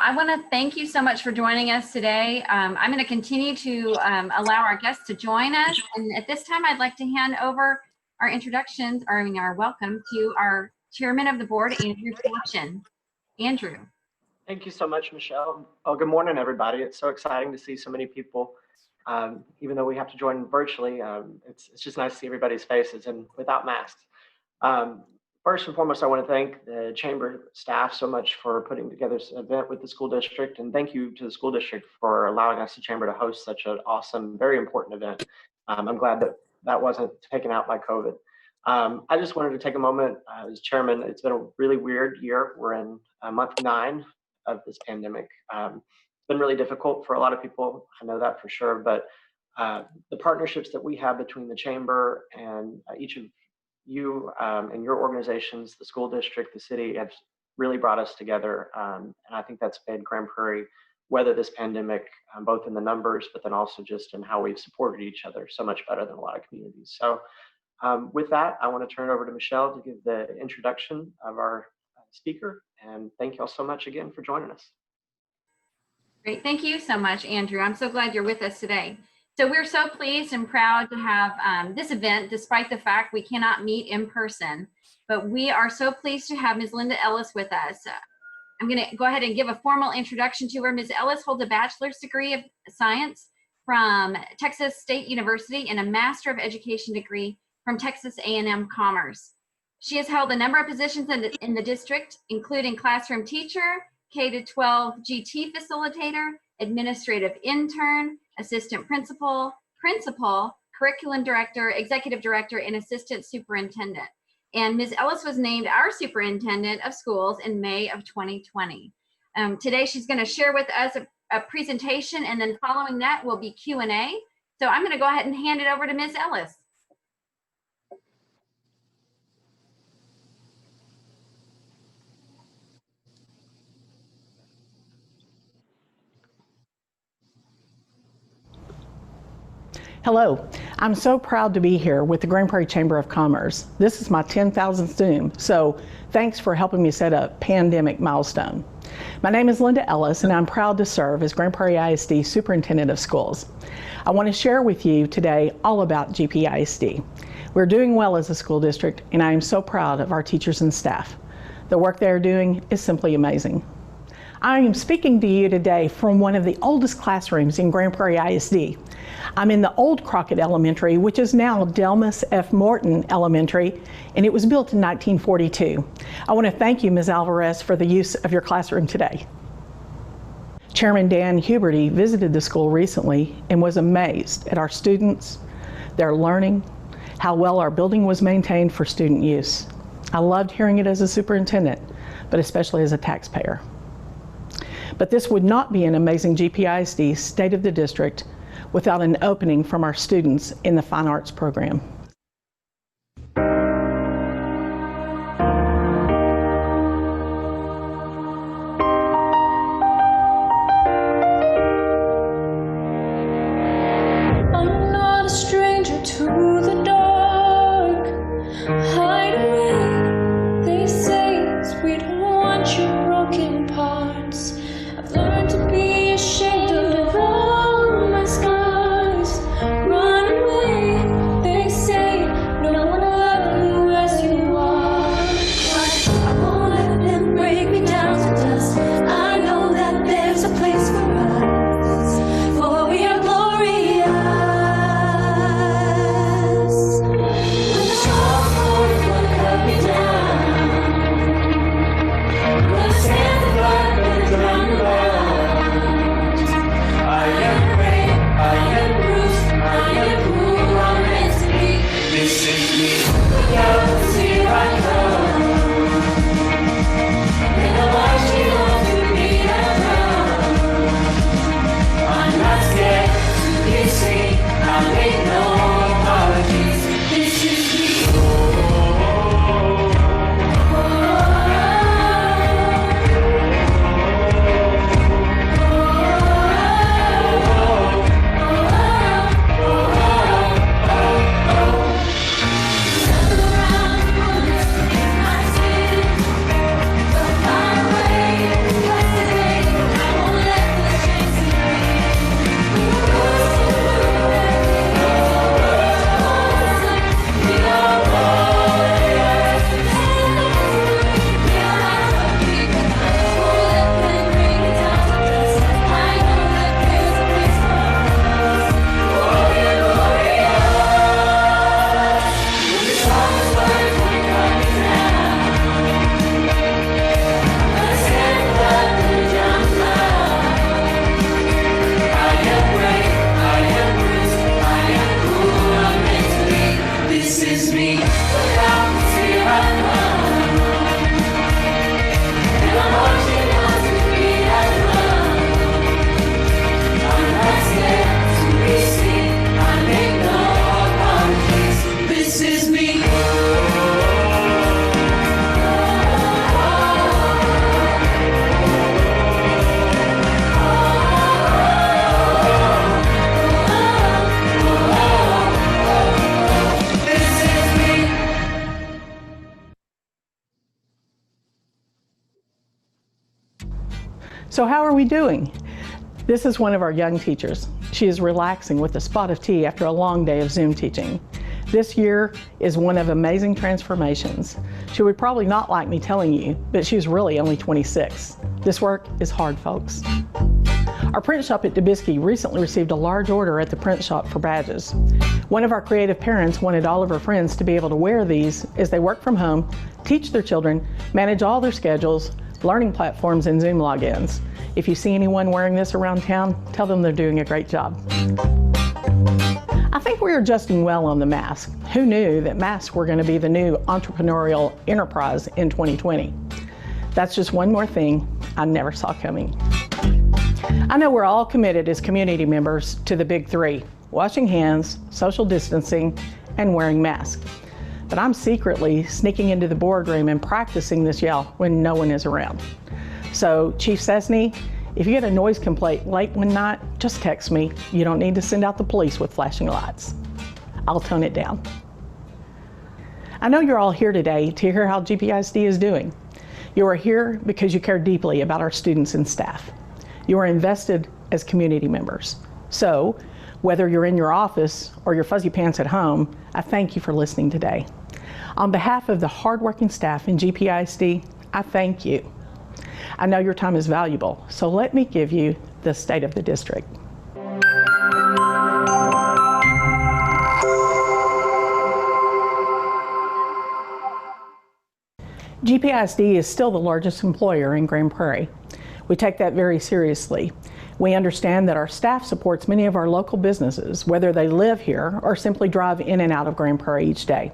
I want to thank you so much for joining us today. I'm going to continue to allow our guests to join us. And at this time, I'd like to hand over our introductions, or our welcome to our Chairman of the Board, Andrew Fortune. Andrew. Thank you so much, Michelle. Oh, good morning, everybody. It's so exciting to see so many people. Even though we have to join virtually, it's just nice to see everybody's faces and without masks. First and foremost, I want to thank the Chamber staff so much for putting together this event with the school district, and thank you to the school district for allowing us, the Chamber, to host such an awesome, very important event. I'm glad that that wasn't taken out by COVID. I just wanted to take a moment as chairman. It's been a really weird year. We're in month 9 of this pandemic. It's been really difficult for a lot of people. I know that for sure, but the partnerships that we have between the Chamber and each of you and your organizations, the school district, the city, have really brought us together. And I think that's made Grand Prairie weather this pandemic, both in the numbers, but then also just in how we've supported each other so much better than a lot of communities. So with that, I want to turn it over to Michelle to give the introduction of our speaker. And thank you all so much again for joining us. Great. Thank you so much, Andrew. I'm so glad you're with us today. So we're so pleased and proud to have this event, despite the fact we cannot meet in person. But we are so pleased to have Ms. Linda Ellis with us. I'm going to go ahead and give a formal introduction to her. Ms. Ellis holds a bachelor's degree of science from Texas State University and a Master of Education degree from Texas A&M Commerce. She has held a number of positions in the district, including classroom teacher, K-12 GT facilitator, administrative intern, assistant principal, curriculum director, executive director, and assistant superintendent. And Ms. Ellis was named our superintendent of schools in May of 2020. Today, she's going to share with us a presentation, and then following that will be Q&A. So I'm going to go ahead and hand it over to Ms. Ellis. Hello, I'm so proud to be here with the Grand Prairie Chamber of Commerce. This is my 10,000th Zoom, so thanks for helping me set a pandemic milestone. My name is Linda Ellis, and I'm proud to serve as Grand Prairie ISD Superintendent of Schools. I want to share with you today all about GPISD. We're doing well as a school district, and I am so proud of our teachers and staff. The work they are doing is simply amazing. I am speaking to you today from one of the oldest classrooms in Grand Prairie ISD. I'm in the old Crockett Elementary, which is now Delmas F. Morton Elementary, and it was built in 1942. I want to thank you, Ms. Alvarez, for the use of your classroom today. Chairman Dan Huberty visited the school recently and was amazed at our students, their learning, how well our building was maintained for student use. I loved hearing it as a superintendent, but especially as a taxpayer. But this would not be an amazing GPISD State of the District without an opening from our students in the Fine Arts program. I'm not a stranger to the dark. Hide away, they say, 'cause we don't want your broken parts. I've learned to be ashamed of all my scars. Run away, they say. So how are we doing? This is one of our young teachers. She is relaxing with a spot of tea after a long day of Zoom teaching. This year is one of amazing transformations. She would probably not like me telling you, but she's really only 26. This work is hard, folks. Our print shop at Dubisky recently received a large order at the print shop for badges. One of our creative parents wanted all of her friends to be able to wear these as they work from home, teach their children, manage all their schedules, learning platforms, and Zoom logins. If you see anyone wearing this around town, tell them they're doing a great job. I think we're adjusting well on the mask. Who knew that masks were going to be the new entrepreneurial enterprise in 2020? That's just one more thing I never saw coming. I know we're all committed as community members to the big three: washing hands, social distancing, and wearing masks. But I'm secretly sneaking into the boardroom and practicing this yell when no one is around. So Chief Cessny, if you get a noise complaint late one night, just text me. You don't need to send out the police with flashing lights. I'll tone it down. I know you're all here today to hear how GPISD is doing. You are here because you care deeply about our students and staff. You are invested as community members. So, whether you're in your office or your fuzzy pants at home, I thank you for listening today. On behalf of the hardworking staff in GPISD, I thank you. I know your time is valuable, so let me give you the state of the district. GPISD is still the largest employer in Grand Prairie. We take that very seriously. We understand that our staff supports many of our local businesses, whether they live here or simply drive in and out of Grand Prairie each day.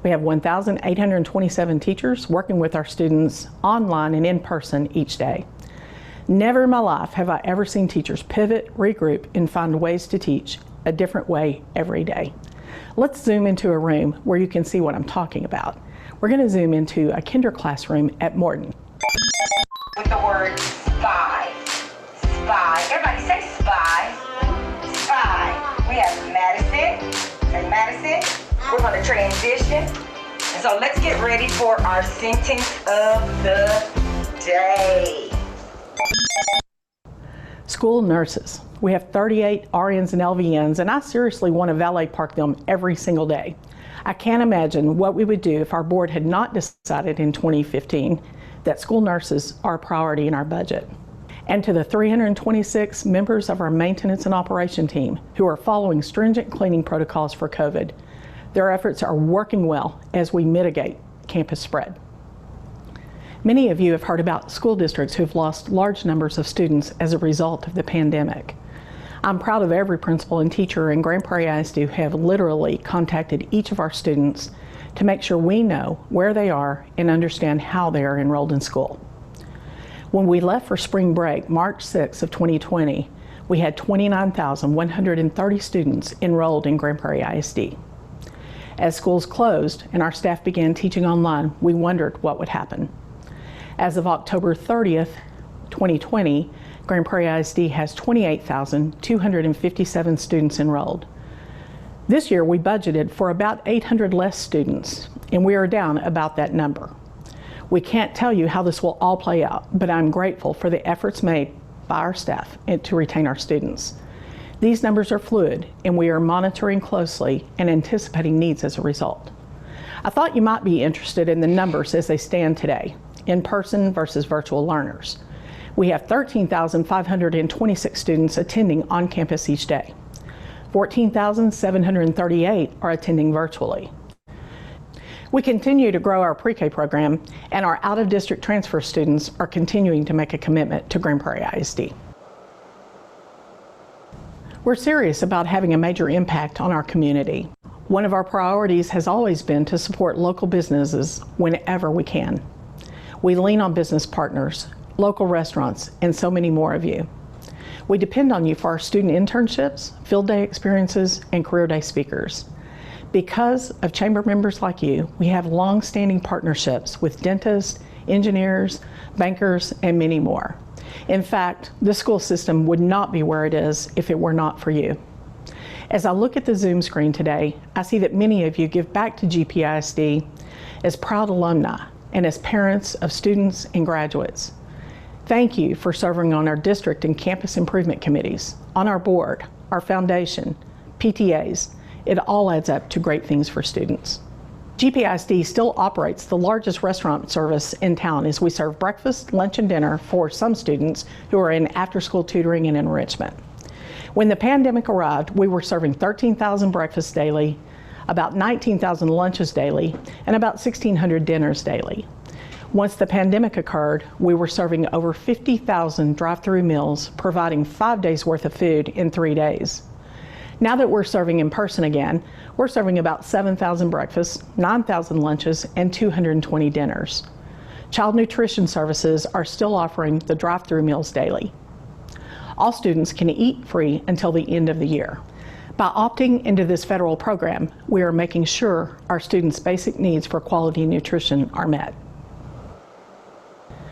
We have 1,827 teachers working with our students online and in person each day. Never in my life have I ever seen teachers pivot, regroup, and find ways to teach a different way every day. Let's zoom into a room where you can see what I'm talking about. We're going to zoom into a kinder classroom at Morton. With the word spy. Spy. Everybody say spy. Spy. We have Madison. Say Madison. We're going to transition. And so let's get ready for our sentence of the day. School nurses. We have 38 RNs and LVNs, and I seriously want to valet park them every single day. I can't imagine what we would do if our board had not decided in 2015 that school nurses are a priority in our budget. And to the 326 members of our maintenance and operation team who are following stringent cleaning protocols for COVID, their efforts are working well as we mitigate campus spread. Many of you have heard about school districts who've lost large numbers of students as a result of the pandemic. I'm proud of every principal and teacher in Grand Prairie ISD who have literally contacted each of our students to make sure we know where they are and understand how they are enrolled in school. When we left for spring break, March 6th of 2020, we had 29,130 students enrolled in Grand Prairie ISD. As schools closed and our staff began teaching online, we wondered what would happen. As of October 30th, 2020, Grand Prairie ISD has 28,257 students enrolled. This year we budgeted for about 800 less students, and we are down about that number. We can't tell you how this will all play out, but I'm grateful for the efforts made by our staff and to retain our students. These numbers are fluid, and we are monitoring closely and anticipating needs as a result. I thought you might be interested in the numbers as they stand today, in-person versus virtual learners. We have 13,526 students attending on campus each day. 14,738 are attending virtually. We continue to grow our pre-K program, and our out-of-district transfer students are continuing to make a commitment to Grand Prairie ISD. We're serious about having a major impact on our community. One of our priorities has always been to support local businesses whenever we can. We lean on business partners, local restaurants, and so many more of you. We depend on you for our student internships, field day experiences, and career day speakers. Because of chamber members like you, we have long-standing partnerships with dentists, engineers, bankers, and many more. In fact, the school system would not be where it is if it were not for you. As I look at the Zoom screen today, I see that many of you give back to GPISD as proud alumni and as parents of students and graduates. Thank you for serving on our district and campus improvement committees, on our board, our foundation, PTAs. It all adds up to great things for students. GPISD still operates the largest restaurant service in town as we serve breakfast, lunch, and dinner for some students who are in after-school tutoring and enrichment. When the pandemic arrived, we were serving 13,000 breakfasts daily, about 19,000 lunches daily, and about 1,600 dinners daily. Once the pandemic occurred, we were serving over 50,000 drive-through meals, providing 5 days worth of food in 3 days. Now that we're serving in person again, we're serving about 7,000 breakfasts, 9,000 lunches, and 220 dinners. Child nutrition services are still offering the drive-through meals daily. All students can eat free until the end of the year. By opting into this federal program, we are making sure our students' basic needs for quality nutrition are met.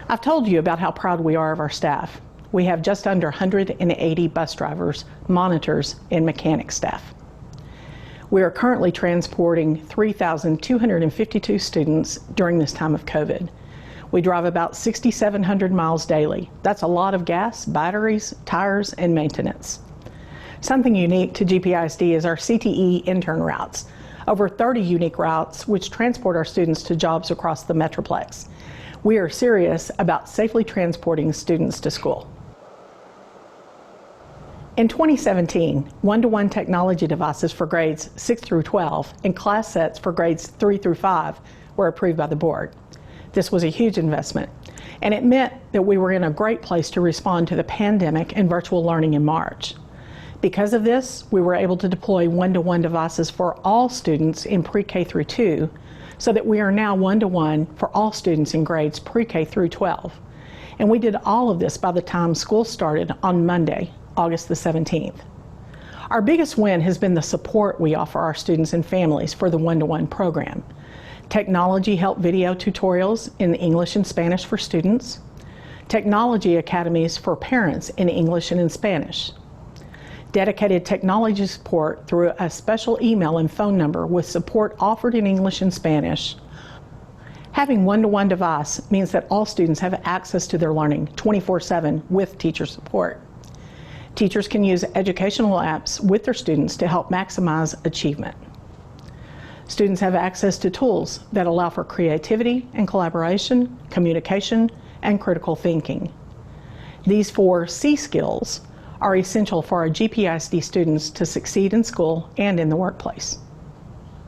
I've told you about how proud we are of our staff. We have just under 180 bus drivers, monitors, and mechanic staff. We are currently transporting 3,252 students during this time of COVID. We drive about 6,700 miles daily. That's a lot of gas, batteries, tires, and maintenance. Something unique to GPISD is our CTE intern routes, over 30 unique routes which transport our students to jobs across the Metroplex. We are serious about safely transporting students to school. In 2017, one-to-one technology devices for grades 6 through 12 and class sets for grades 3 through 5 were approved by the board. This was a huge investment, and it meant that we were in a great place to respond to the pandemic and virtual learning in March. Because of this, we were able to deploy one-to-one devices for all students in pre-K through 2, so that we are now one-to-one for all students in grades pre-K through 12. And we did all of this by the time school started on Monday, August the 17th. Our biggest win has been the support we offer our students and families for the one-to-one program. Technology help video tutorials in English and Spanish for students, technology academies for parents in English and in Spanish, dedicated technology support through a special email and phone number with support offered in English and Spanish. Having one-to-one device means that all students have access to their learning 24/7 with teacher support. Teachers can use educational apps with their students to help maximize achievement. Students have access to tools that allow for creativity and collaboration, communication, and critical thinking. These 4 C skills are essential for our GPISD students to succeed in school and in the workplace.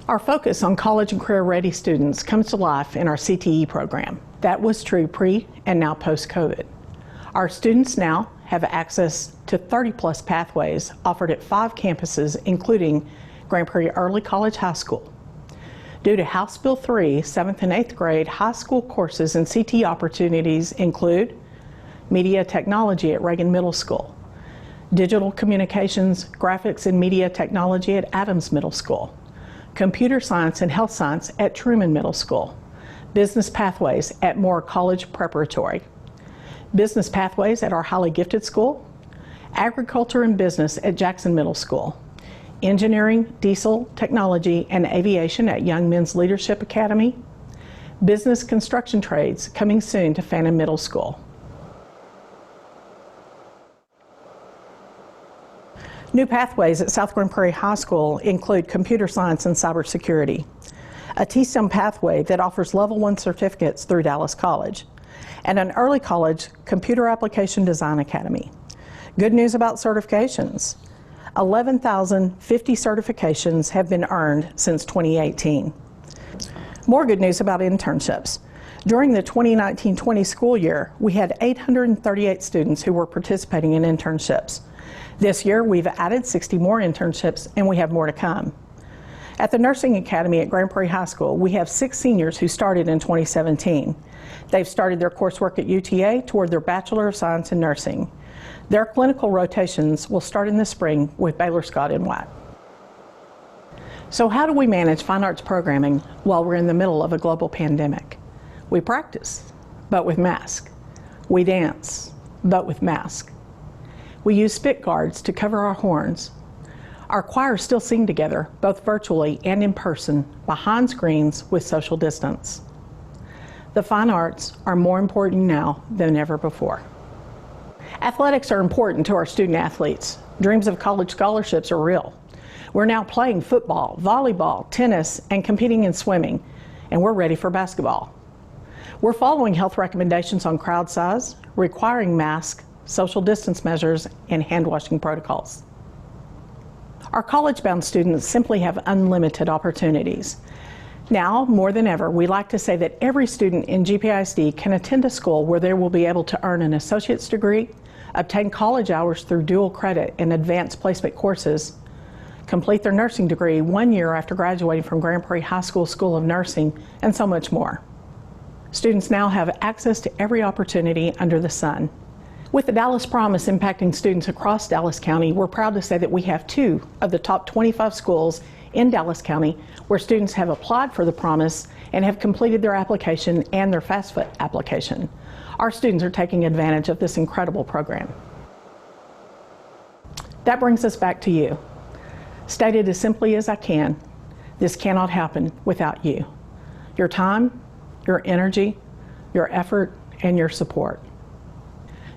Our focus on college and career-ready students comes to life in our CTE program. That was true pre and now post-COVID. Our students now have access to 30-plus pathways offered at 5 campuses, including Grand Prairie Early College High School. Due to House Bill 3, 7th and 8th grade high school courses and CTE opportunities include Media Technology at Reagan Middle School, Digital Communications, Graphics and Media Technology at Adams Middle School, Computer Science and Health Science at Truman Middle School, Business Pathways at Moore College Preparatory, Business Pathways at our highly gifted school, Agriculture and Business at Jackson Middle School, Engineering, Diesel, Technology, and Aviation at Young Men's Leadership Academy, Business Construction Trades coming soon to Fannin Middle School. New pathways at South Grand Prairie High School include Computer Science and Cybersecurity, a T-STEM pathway that offers Level 1 certificates through Dallas College, and an early college Computer Application Design Academy. Good news about certifications. 11,050 certifications have been earned since 2018. More good news about internships. During the 2019-20 school year, we had 838 students who were participating in internships. This year, we've added 60 more internships, and we have more to come. At the Nursing Academy at Grand Prairie High School, we have 6 seniors who started in 2017. They've started their coursework at UTA toward their Bachelor of Science in Nursing. Their clinical rotations will start in the spring with Baylor Scott and White. So how do we manage fine arts programming while we're in the middle of a global pandemic? We practice, but with masks. We dance, but with masks. We use spit guards to cover our horns. Our choirs still sing together, both virtually and in person, behind screens with social distance. The fine arts are more important now than ever before. Athletics are important to our student athletes. Dreams of college scholarships are real. We're now playing football, volleyball, tennis, and competing in swimming, and we're ready for basketball. We're following health recommendations on crowd size, requiring masks, social distance measures, and hand washing protocols. Our college-bound students simply have unlimited opportunities. Now, more than ever, we like to say that every student in GPISD can attend a school where they will be able to earn an associate's degree, obtain college hours through dual credit and advanced placement courses, complete their nursing degree 1 year after graduating from Grand Prairie High School School of Nursing, and so much more. Students now have access to every opportunity under the sun. With the Dallas Promise impacting students across Dallas County, we're proud to say that we have 2 of the top 25 schools in Dallas County where students have applied for the Promise and have completed their application and their FAFSA application. Our students are taking advantage of this incredible program. That brings us back to you. Stated as simply as I can, this cannot happen without you. Your time, your energy, your effort, and your support.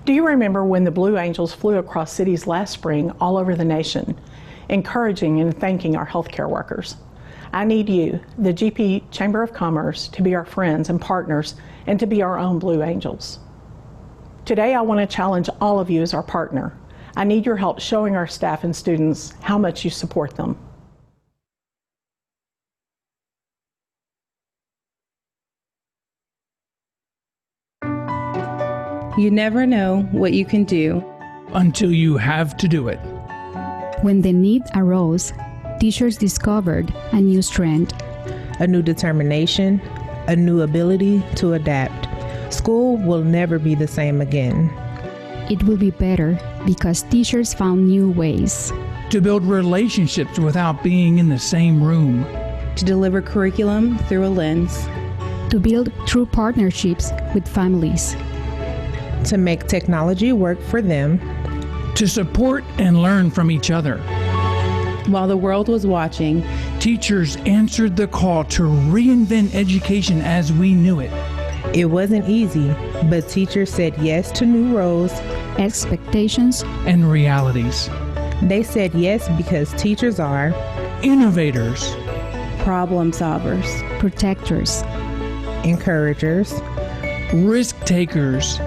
Do you remember when the Blue Angels flew across cities last spring all over the nation, encouraging and thanking our healthcare workers? I need you, the GP Chamber of Commerce, to be our friends and partners and to be our own Blue Angels. Today, I want to challenge all of you as our partner. I need your help showing our staff and students how much you support them. You never know what you can do until you have to do it. When the need arose, teachers discovered a new strength, a new determination, a new ability to adapt. School will never be the same again. It will be better because teachers found new ways to build relationships without being in the same room, to deliver curriculum through a lens, to build true partnerships with families, to make technology work for them, to support and learn from each other. While the world was watching, teachers answered the call to reinvent education as we knew it. It wasn't easy, but teachers said yes to new roles, expectations, and realities. They said yes because teachers are innovators, problem solvers, protectors, encouragers, risk takers,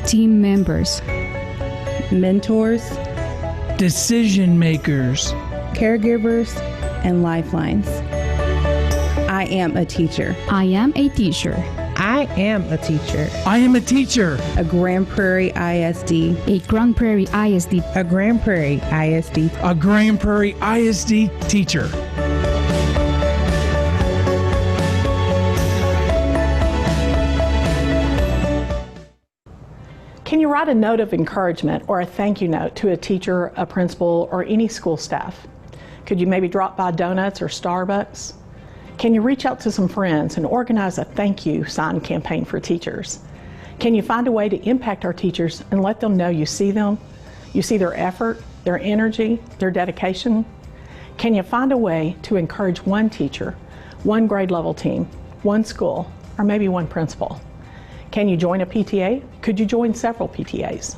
team members, mentors, decision makers, caregivers, and lifelines. I am a teacher. I am a teacher. I am a teacher. I am a teacher. A Grand Prairie ISD. A Grand Prairie ISD. A Grand Prairie ISD. A Grand Prairie ISD teacher. Can you write a note of encouragement or a thank you note to a teacher, a principal, or any school staff? Could you maybe drop by Donuts or Starbucks? Can you reach out to some friends and organize a thank you sign campaign for teachers? Can you find a way to impact our teachers and let them know you see them, you see their effort, their energy, their dedication? Can you find a way to encourage one teacher, one grade level team, one school, or maybe one principal? Can you join a PTA? Could you join several PTAs?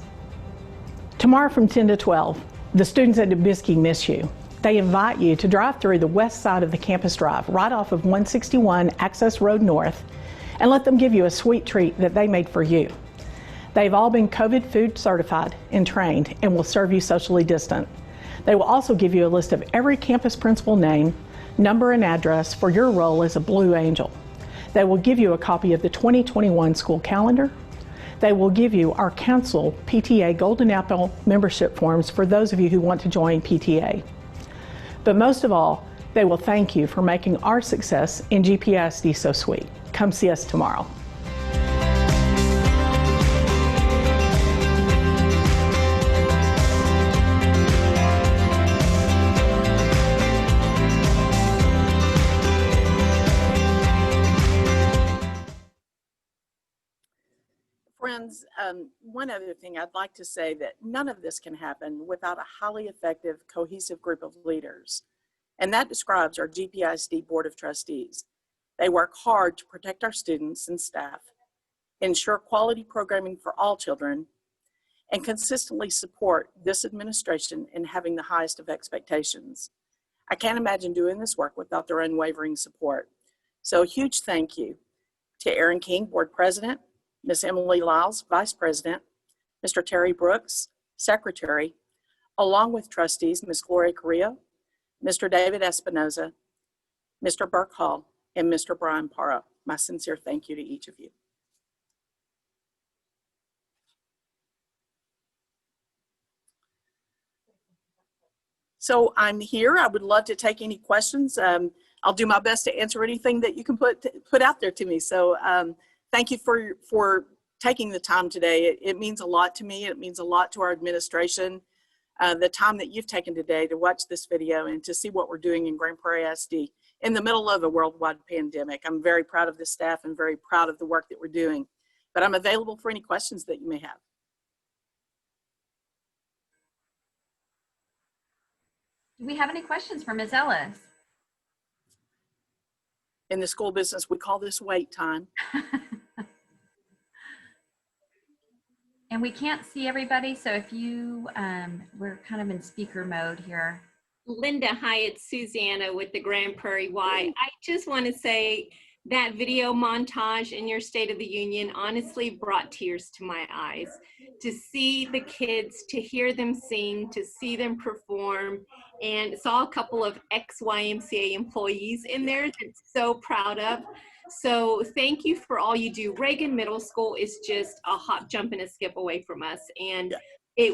Tomorrow from 10 to 12, the students at Dubisky miss you. They invite you to drive through the west side of the campus drive, right off of 161 Access Road North, and let them give you a sweet treat that they made for you. They've all been COVID food certified and trained and will serve you socially distant. They will also give you a list of every campus principal name, number, and address for your role as a Blue Angel. They will give you a copy of the 2021 school calendar. They will give you our council PTA Golden Apple membership forms for those of you who want to join PTA. But most of all, they will thank you for making our success in GPISD so sweet. Come see us tomorrow. Friends, one other thing I'd like to say that none of this can happen without a highly effective, cohesive group of leaders. And that describes our GPISD Board of Trustees. They work hard to protect our students and staff, ensure quality programming for all children, and consistently support this administration in having the highest of expectations. I can't imagine doing this work without their unwavering support. So a huge thank you to Aaron King, Board President, Ms. Emily Lyles, Vice President, Mr. Terry Brooks, Secretary, along with trustees, Ms. Gloria Carrillo, Mr. David Espinoza, Mr. Burke Hall, and Mr. Brian Parra. My sincere thank you to each of you. So I'm here. I would love to take any questions. I'll do my best to answer anything that you can put out there to me. So thank you for taking the time today. It means a lot to me. It means a lot to our administration. The time that you've taken today to watch this video and to see what we're doing in Grand Prairie ISD in the middle of a worldwide pandemic. I'm very proud of the staff and very proud of the work that we're doing. But I'm available for any questions that you may have. Do we have any questions for Ms. Ellis? In the school business, we call this wait time. And we can't see everybody, so if you, we're kind of in speaker mode here. Linda, hi, it's Susanna with the Grand Prairie Y. I just want to say that video montage in your State of the Union honestly brought tears to my eyes. To see the kids, to hear them sing, to see them perform, and saw a couple of ex-YMCA employees in there that I'm so proud of. So thank you for all you do. Reagan Middle School is just a hop, jump, and a skip away from us. And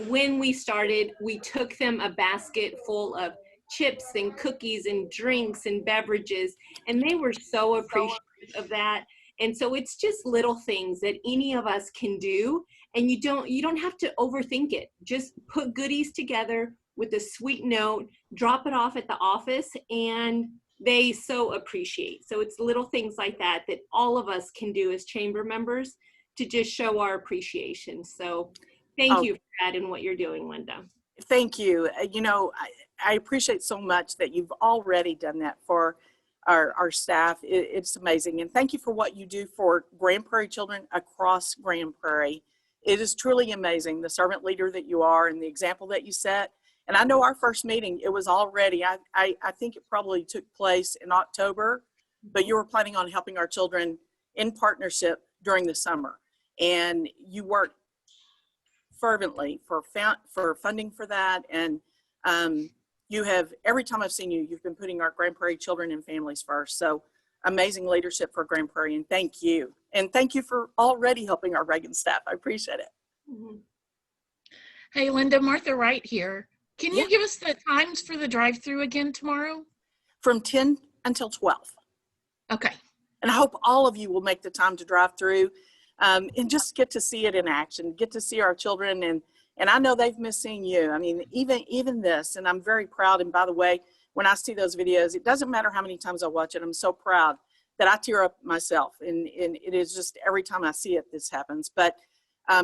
when we started, we took them a basket full of chips and cookies and drinks and beverages, and they were so appreciative of that. And so it's just little things that any of us can do, and you don't have to overthink it. Just put goodies together with a sweet note, drop it off at the office, and they so appreciate. So it's little things like that that all of us can do as chamber members to just show our appreciation. So thank you for that and what you're doing, Linda. Thank you. You know, I appreciate so much that you've already done that for our staff. It's amazing. And thank you for what you do for Grand Prairie children across Grand Prairie. It is truly amazing, the servant leader that you are and the example that you set. And I know our first meeting, it was already, I think it probably took place in October, but you were planning on helping our children in partnership during the summer. And you worked fervently for funding for that. And you have, every time I've seen you, you've been putting our Grand Prairie children and families first. So amazing leadership for Grand Prairie, and thank you. And thank you for already helping our Reagan staff. I appreciate it. Mm-hmm. Hey, Linda, Martha Wright here. Can you give us the times for the drive-through again tomorrow? From 10 until 12. Okay. And I hope all of you will make the time to drive through and just get to see it in action, get to see our children. And I know they've missed seeing you. I mean, even this, and I'm very proud. And by the way, when I see those videos, it doesn't matter how many times I watch it. I'm so proud that I tear up myself. And it is just every time I see it, this happens. But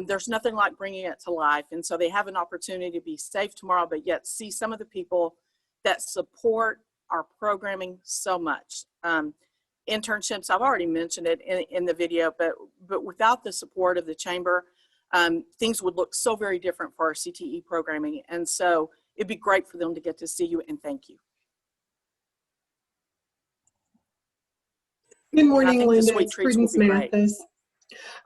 there's nothing like bringing it to life. And so they have an opportunity to be safe tomorrow, but yet see some of the people that support our programming so much. Internships, I've already mentioned it in the video, but without the support of the chamber, things would look so very different for our CTE programming. And so it'd be great for them to get to see you, and thank you. Good morning, Linda. It's Prudence Mathis.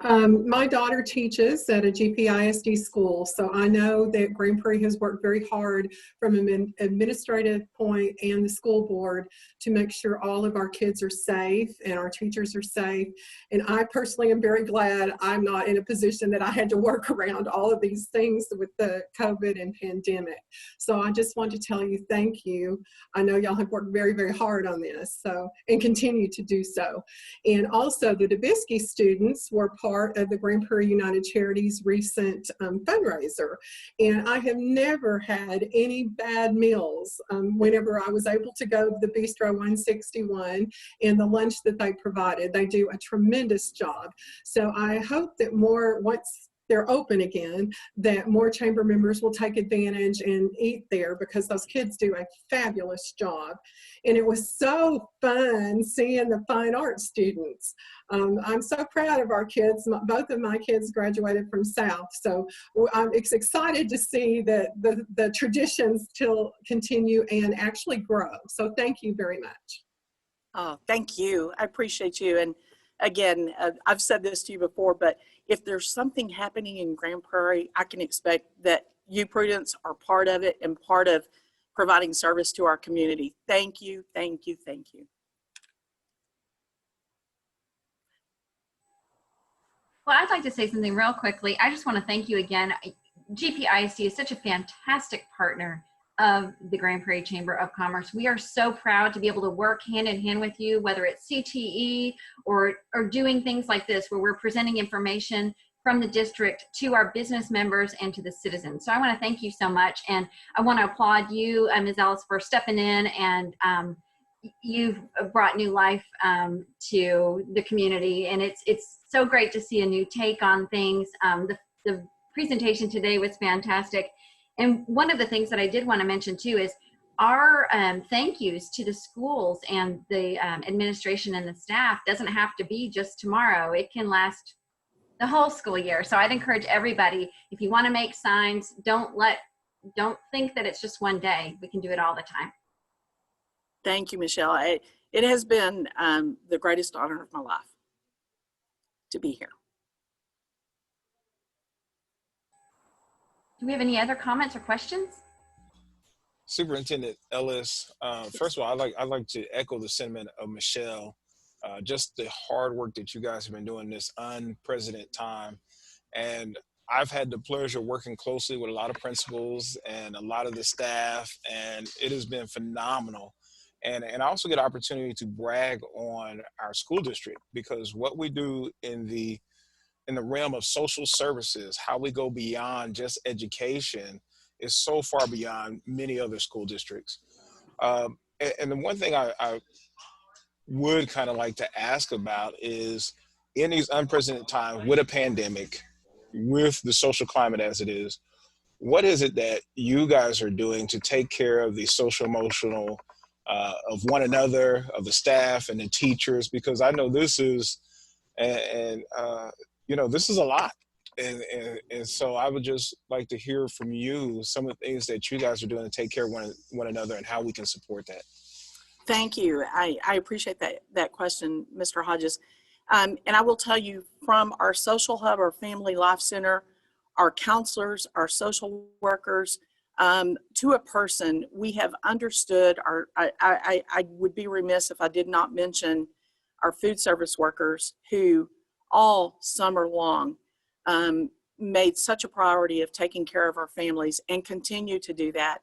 My daughter teaches at a GPISD school, so I know that Grand Prairie has worked very hard from an administrative point and the school board to make sure all of our kids are safe and our teachers are safe. And I personally am very glad I'm not in a position that I had to work around all of these things with the COVID and pandemic. So I just want to tell you thank you. I know y'all have worked very, very hard on this, so, and continue to do so. And also the DeBisky students were part of the Grand Prairie United Charities recent fundraiser. And I have never had any bad meals whenever I was able to go to the Bistro 161 and the lunch that they provided. They do a tremendous job. So I hope that once they're open again, that more chamber members will take advantage and eat there, because those kids do a fabulous job. And it was so fun seeing the fine arts students. I'm so proud of our kids. Both of my kids graduated from South, so I'm excited to see that the traditions still continue and actually grow. So thank you very much. Oh, thank you. I appreciate you. And again, I've said this to you before, but if there's something happening in Grand Prairie, I can expect that you, Prudence, are part of it and part of providing service to our community. Thank you, thank you, thank you. Well, I'd like to say something real quickly. I just want to thank you again. GPISD is such a fantastic partner of the Grand Prairie Chamber of Commerce. We are so proud to be able to work hand in hand with you, whether it's CTE or doing things like this, where we're presenting information from the district to our business members and to the citizens. So I want to thank you so much. And I want to applaud you, Ms. Ellis, for stepping in, and you've brought new life to the community. And it's so great to see a new take on things. The presentation today was fantastic. And one of the things that I did want to mention too is our thank yous to the schools and the administration and the staff doesn't have to be just tomorrow. It can last the whole school year. So I'd encourage everybody, if you want to make signs, don't think that it's just one day. We can do it all the time. Thank you, Michelle. It has been the greatest honor of my life to be here. Do we have any other comments or questions? Superintendent Ellis, first of all, I'd like to echo the sentiment of Michelle. Just the hard work that you guys have been doing this unprecedented time. And I've had the pleasure of working closely with a lot of principals and a lot of the staff, and it has been phenomenal. And I also get an opportunity to brag on our school district, because what we do in the realm of social services, how we go beyond just education, is so far beyond many other school districts. And the one thing I would kind of like to ask about is, in these unprecedented times with a pandemic, with the social climate as it is, what is it that you guys are doing to take care of the social emotional of one another, of the staff and the teachers? Because I know this is, this is a lot. And so I would just like to hear from you some of the things that you guys are doing to take care of one another and how we can support that. Thank you. I appreciate that question, Mr. Hodges. And I will tell you, from our social hub, our family life center, our counselors, our social workers, to a person, we have understood I would be remiss if I did not mention our food service workers, who all summer long made such a priority of taking care of our families and continue to do that.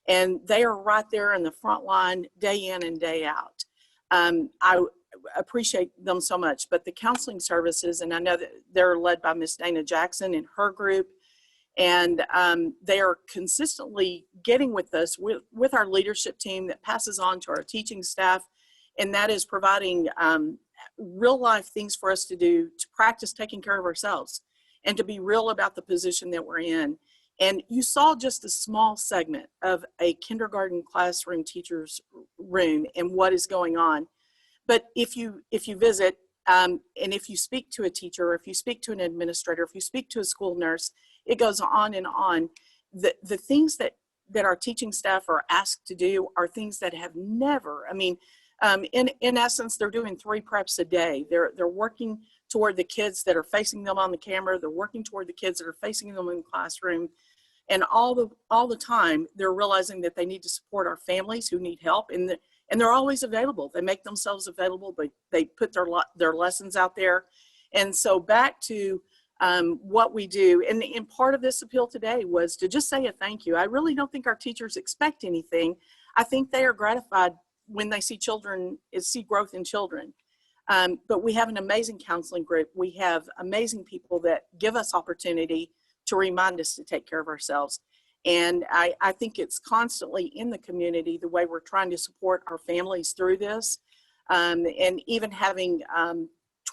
And they are right there in the front line day in and day out. I appreciate them so much. But the counseling services, and I know that they're led by Miss Dana Jackson and her group, and they are consistently getting with us with our leadership team that passes on to our teaching staff, and that is providing real life things for us to do to practice taking care of ourselves and to be real about the position that we're in. And you saw just a small segment of a kindergarten classroom teacher's room and what is going on. But if you visit and if you speak to a teacher, or if you speak to an administrator, if you speak to a school nurse, it goes on and on. The things that our teaching staff are asked to do are things that have never, in essence, they're doing 3 preps a day. They're working toward the kids that are facing them on the camera. They're working toward the kids that are facing them in the classroom. And all the time, they're realizing that they need to support our families who need help, and they're always available. They make themselves available, but they put their lessons out there. And so back to what we do, and part of this appeal today was to just say a thank you. I really don't think our teachers expect anything. I think they are gratified when they see growth in children. But we have an amazing counseling group. We have amazing people that give us opportunity to remind us to take care of ourselves. And I think it's constantly in the community, the way we're trying to support our families through this. And even having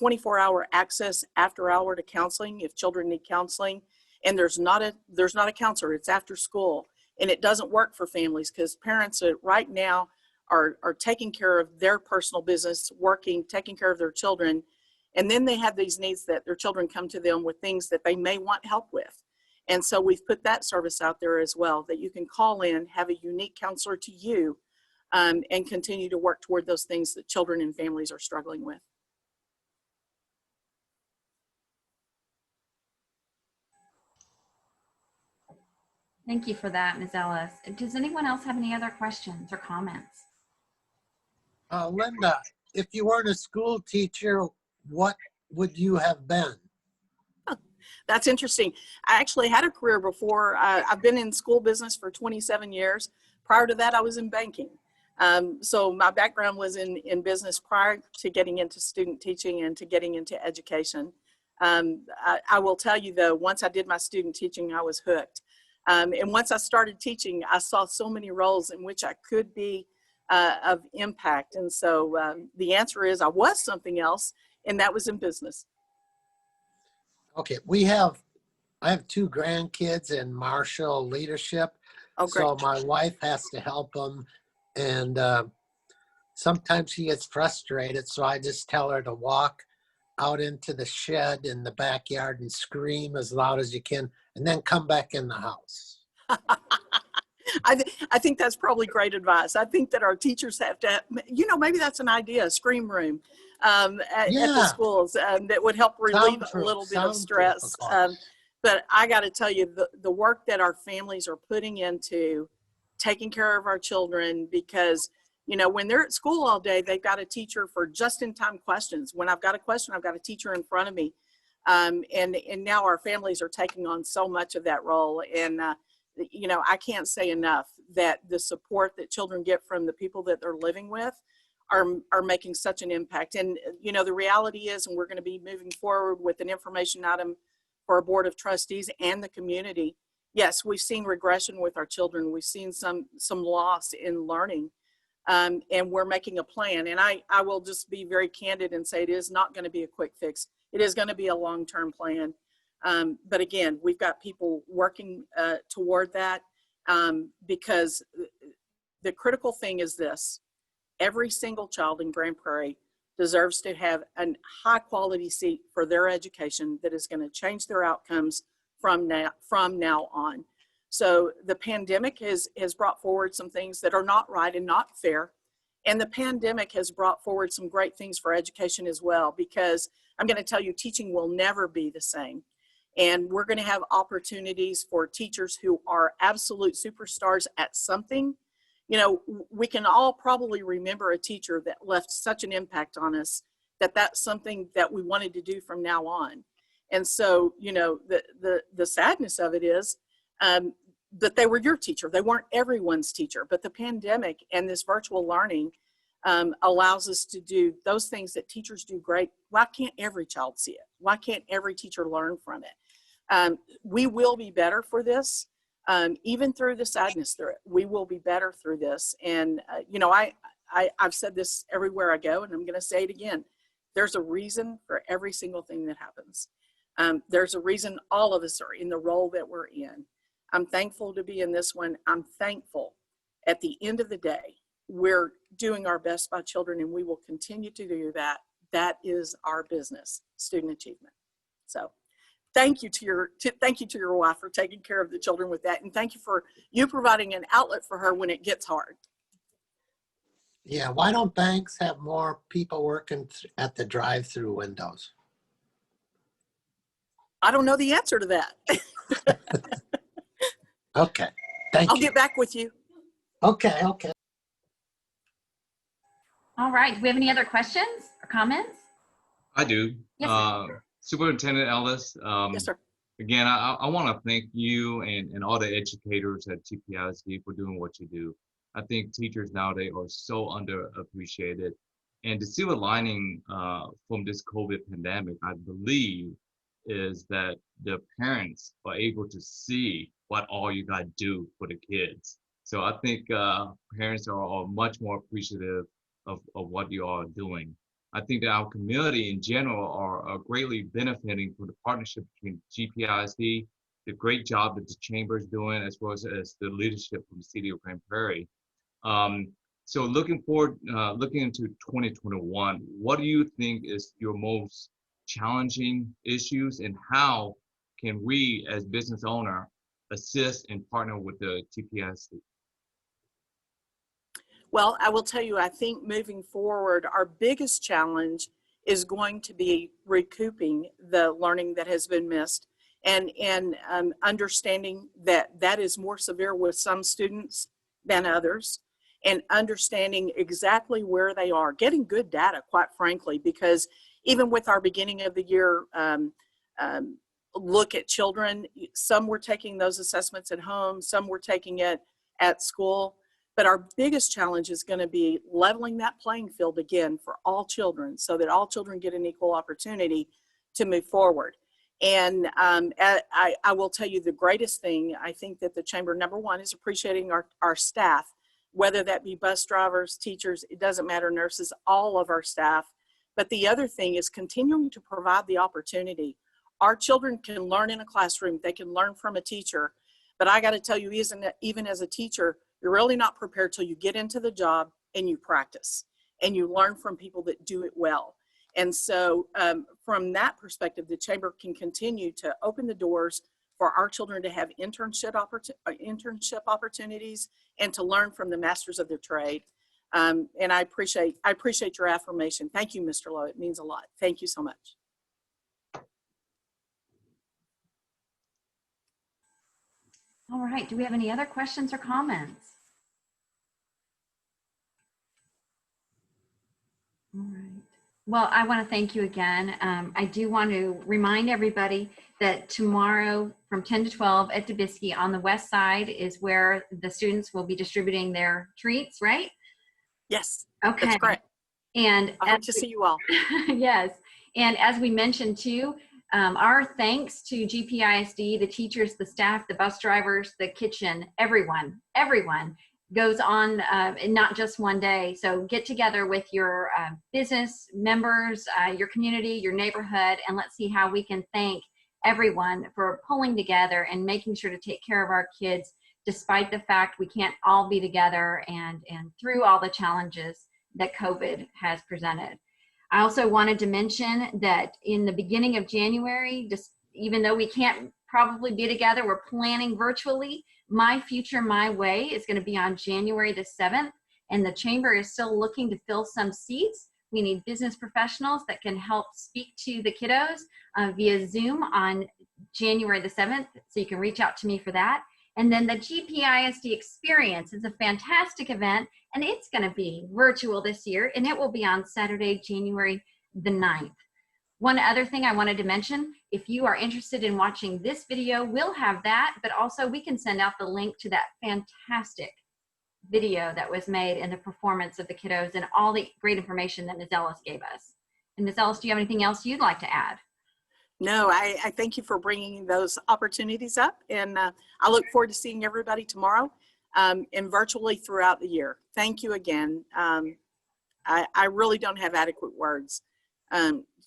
24-hour access after hour to counseling if children need counseling. And there's not a counselor, it's after school. And it doesn't work for families because parents right now are taking care of their personal business, working, taking care of their children. And then they have these needs that their children come to them with things that they may want help with. And so we've put that service out there as well, that you can call in, have a unique counselor to you, and continue to work toward those things that children and families are struggling with. Thank you for that, Ms. Ellis. Does anyone else have any other questions or comments? Linda, if you weren't a school teacher, what would you have been? That's interesting. I actually had a career before. I've been in school business for 27 years. Prior to that, I was in banking. So my background was in business prior to getting into student teaching and to getting into education. I will tell you though, once I did my student teaching, I was hooked. And once I started teaching, I saw so many roles in which I could be of impact. And so the answer is I was something else, and that was in business. Okay, I have 2 grandkids in martial leadership. Oh, great. So my wife has to help them, and sometimes she gets frustrated, so I just tell her to walk out into the shed in the backyard and scream as loud as you can, and then come back in the house. I think that's probably great advice. I think that our teachers have to, maybe that's an idea, a scream room at the schools that would help relieve a little bit of stress. But I got to tell you, the work that our families are putting into taking care of our children, because when they're at school all day, they've got a teacher for just-in-time questions. When I've got a question, I've got a teacher in front of me. And now our families are taking on so much of that role. And, I can't say enough that the support that children get from the people that they're living with are making such an impact. And, the reality is, and we're going to be moving forward with an information item for our Board of Trustees and the community. Yes, we've seen regression with our children. We've seen some loss in learning. And we're making a plan. And I will just be very candid and say it is not going to be a quick fix. It is going to be a long-term plan. But again, we've got people working toward that because the critical thing is this. Every single child in Grand Prairie deserves to have a high-quality seat for their education that is going to change their outcomes from now on. So the pandemic has brought forward some things that are not right and not fair. And the pandemic has brought forward some great things for education as well, because I'm going to tell you, teaching will never be the same. And we're going to have opportunities for teachers who are absolute superstars at something. We can all probably remember a teacher that left such an impact on us that that's something that we wanted to do from now on. And so, the sadness of it is that they were your teacher. They weren't everyone's teacher, but the pandemic and this virtual learning allows us to do those things that teachers do great. Why can't every child see it? Why can't every teacher learn from it? We will be better for this, even through the sadness through it. We will be better through this. And, I've said this everywhere I go, and I'm going to say it again. There's a reason for every single thing that happens. There's a reason all of us are in the role that we're in. I'm thankful to be in this one. I'm thankful at the end of the day, we're doing our best by children, and we will continue to do that. That is our business, student achievement. So thank you to your wife for taking care of the children with that. And thank you for you providing an outlet for her when it gets hard. Yeah, why don't banks have more people working at the drive-through windows? I don't know the answer to that. Okay, thank you. I'll get back with you. Okay. All right. Do we have any other questions or comments? I do. Yes, sir. Superintendent Ellis. Yes, sir. Again, I want to thank you and all the educators at GPISD for doing what you do. I think teachers nowadays are so underappreciated. And the silver lining from this COVID pandemic, I believe, is that the parents are able to see what all you got to do for the kids. So I think parents are much more appreciative of what you are doing. I think that our community in general are greatly benefiting from the partnership between GPISD, the great job that the chamber is doing, as well as the leadership from the city of Grand Prairie. So looking forward, looking into 2021, what do you think is your most challenging issues, and how can we as business owner assist and partner with the GPISD? Well, I will tell you, I think moving forward, our biggest challenge is going to be recouping the learning that has been missed, and understanding that that is more severe with some students than others, and understanding exactly where they are, getting good data, quite frankly, because even with our beginning of the year look at children, some were taking those assessments at home, some were taking it at school. But our biggest challenge is going to be leveling that playing field again for all children, so that all children get an equal opportunity to move forward. And I will tell you, the greatest thing, I think that the chamber, number one, is appreciating our staff, whether that be bus drivers, teachers, it doesn't matter, nurses, all of our staff. But the other thing is continuing to provide the opportunity. Our children can learn in a classroom, they can learn from a teacher. But I got to tell you, even as a teacher, you're really not prepared till you get into the job and you practice and you learn from people that do it well. And so from that perspective, the chamber can continue to open the doors for our children to have internship opportunities and to learn from the masters of their trade. And I appreciate your affirmation. Thank you, Mr. Lowe. It means a lot. Thank you so much. All right, do we have any other questions or comments? All right. Well, I want to thank you again. I do want to remind everybody that tomorrow from 10 to 12 at Dubisky on the west side is where the students will be distributing their treats, right? Yes, okay. That's correct. And I hope to see you all. Yes, and as we mentioned too, our thanks to GPISD, the teachers, the staff, the bus drivers, the kitchen, everyone goes on not just one day. So get together with your business members, your community, your neighborhood, and let's see how we can thank everyone for pulling together and making sure to take care of our kids, despite the fact we can't all be together and through all the challenges that COVID has presented. I also wanted to mention that in the beginning of January, just even though we can't probably be together, we're planning virtually. My Future My Way is going to be on January the 7th, and the chamber is still looking to fill some seats. We need business professionals that can help speak to the kiddos via Zoom on January the 7th, so you can reach out to me for that. And then the GPISD Experience is a fantastic event, and it's going to be virtual this year, and it will be on Saturday, January the 9th. One other thing I wanted to mention, if you are interested in watching this video, we'll have that, but also we can send out the link to that fantastic video that was made and the performance of the kiddos and all the great information that Ms. Ellis gave us. And Ms. Ellis, do you have anything else you'd like to add? No, I thank you for bringing those opportunities up, and I look forward to seeing everybody tomorrow and virtually throughout the year. Thank you again. I really don't have adequate words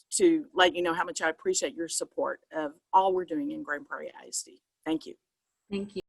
to let you know how much I appreciate your support of all we're doing in Grand Prairie ISD. Thank you. Thank you.